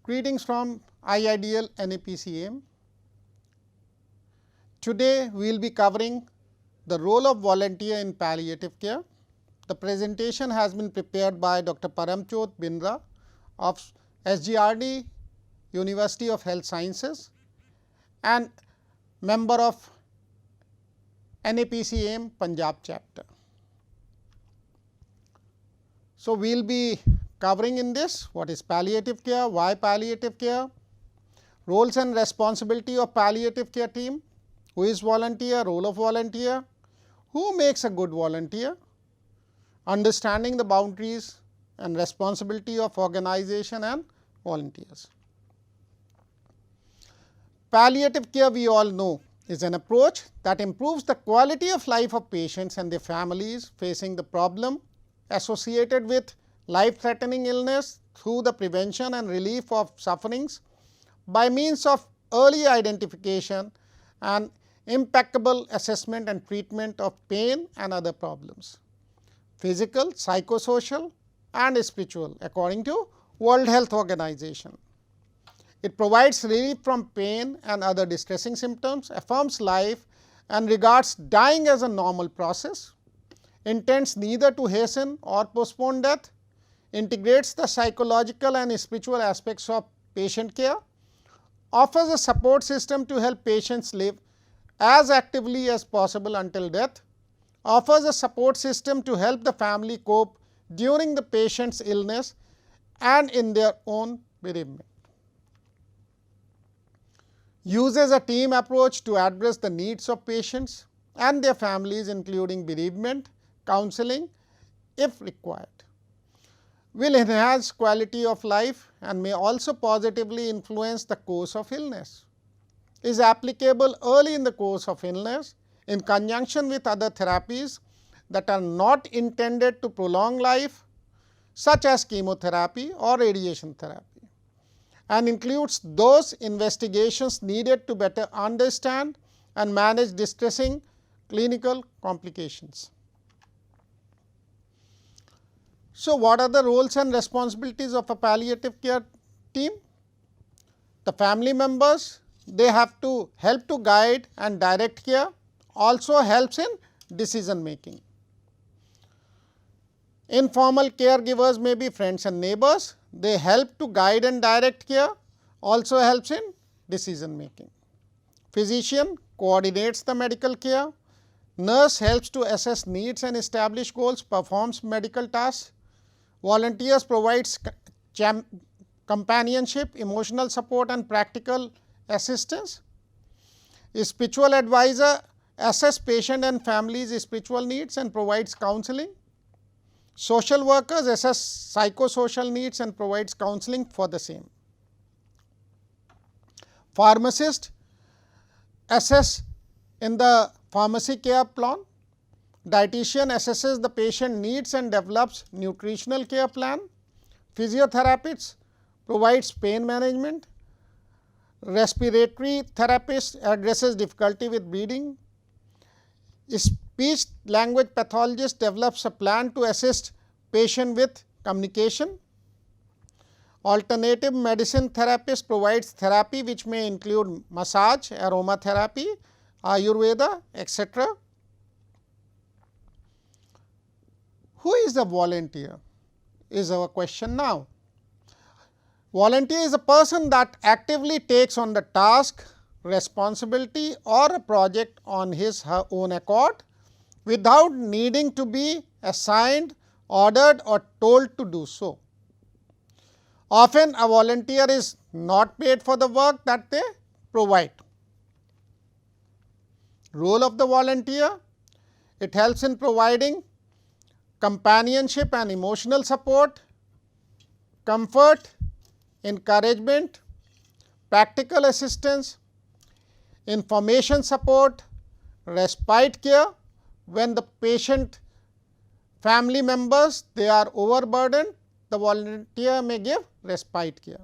Greetings from IIDL NAPCM. Today, we will be covering the role of volunteer in palliative care. The presentation has been prepared by Dr. Paramjot Binra of SGRD, University of Health Sciences, and member of NAPCM Punjab chapter. So, we will be covering in this what is palliative care, why palliative care, roles and responsibility of palliative care team, who is volunteer, role of volunteer, who makes a good volunteer, understanding the boundaries and responsibility of organization and volunteers. Palliative care, we all know, is an approach that improves the quality of life of patients and their families facing the problem associated with life-threatening illness through the prevention and relief of sufferings by means of early identification and impeccable assessment and treatment of pain and other problems, physical, psychosocial and spiritual according to World Health Organization. It provides relief from pain and other distressing symptoms, affirms life and regards dying as a normal process, intends neither to hasten or postpone death, integrates the psychological and spiritual aspects of patient care, offers a support system to help patients live as actively as possible until death, offers a support system to help the family cope during the patient's illness and in their own bereavement, uses a team approach to address the needs of patients and their families including bereavement, counseling if required, will enhance quality of life and may also positively influence the course of illness, is applicable early in the course of illness in conjunction with other therapies that are not intended to prolong life such as chemotherapy or radiation therapy, and includes those investigations needed to better understand and manage distressing clinical complications. So, what are the roles and responsibilities of a palliative care team? The family members, they have to help to guide and direct care, also helps in decision making. Informal caregivers may be friends and neighbors, they help to guide and direct care, also helps in decision making. Physician coordinates the medical care, nurse helps to assess needs and establish goals, performs medical tasks. Volunteers provides companionship, emotional support and practical assistance. A spiritual advisor assess patient and families' spiritual needs and provides counseling. Social workers assess psychosocial needs and provides counseling for the same. Pharmacist assess in the pharmacy care plan. Dietitian assesses the patient needs and develops nutritional care plan. Physiotherapist provides pain management. Respiratory therapist addresses difficulty with breathing. Speech language pathologist develops a plan to assist patient with communication. Alternative medicine therapist provides therapy which may include massage, aromatherapy, Ayurveda, etc. Who is a volunteer is our question now. Volunteer is a person that actively takes on the task, responsibility or a project on his her own accord without needing to be assigned, ordered or told to do so. Often a volunteer is not paid for the work that they provide. Role of the volunteer, it helps in providing companionship and emotional support, comfort, encouragement, practical assistance, information support, respite care when the patient family members they are overburdened, the volunteer may give respite care.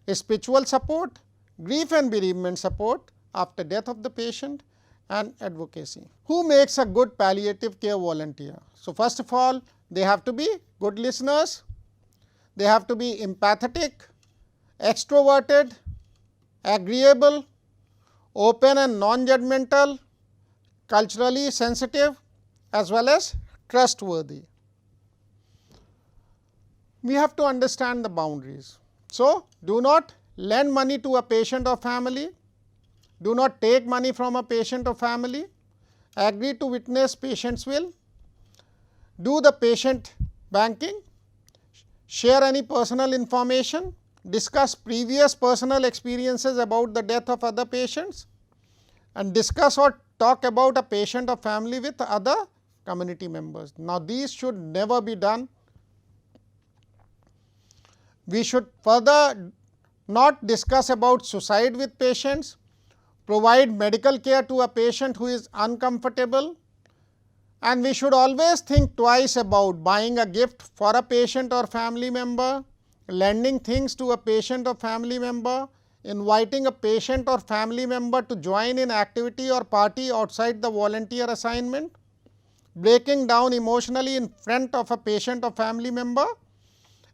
Spiritual support, grief and bereavement support after death of the patient and advocacy. Who makes a good palliative care volunteer? So, first of all they have to be good listeners, they have to be empathetic, extroverted, agreeable, open and non-judgmental, culturally sensitive, as well as trustworthy. We have to understand the boundaries. So, do not lend money to a patient or family, do not take money from a patient or family, agree to witness patient's will, do the patient banking, share any personal information, discuss previous personal experiences about the death of other patients, and discuss or talk about a patient or family with other community members. Now, these should never be done. We should further not discuss about suicide with patients, provide medical care to a patient who is uncomfortable, and we should always think twice about buying a gift for a patient or family member, lending things to a patient or family member, inviting a patient or family member to join in activity or party outside the volunteer assignment, breaking down emotionally in front of a patient or family member,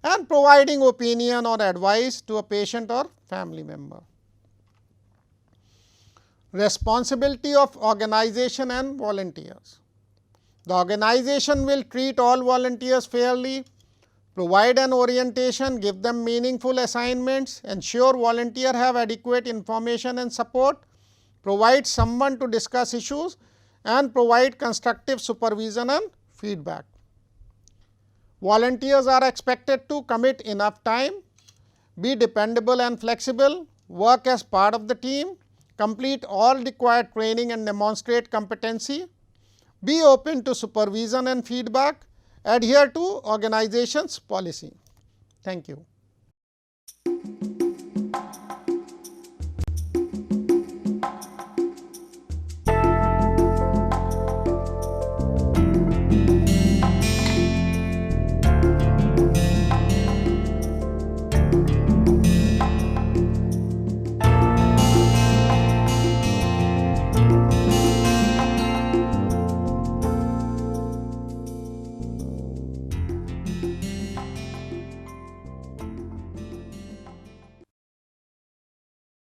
and providing opinion or advice to a patient or family member. Responsibility of organization and volunteers. The organization will treat all volunteers fairly, provide an orientation, give them meaningful assignments, ensure volunteers have adequate information and support, provide someone to discuss issues, and provide constructive supervision and feedback. Volunteers are expected to commit enough time, be dependable and flexible, work as part of the team, complete all required training and demonstrate competency, be open to supervision and feedback, adhere to organization's policy. Thank you.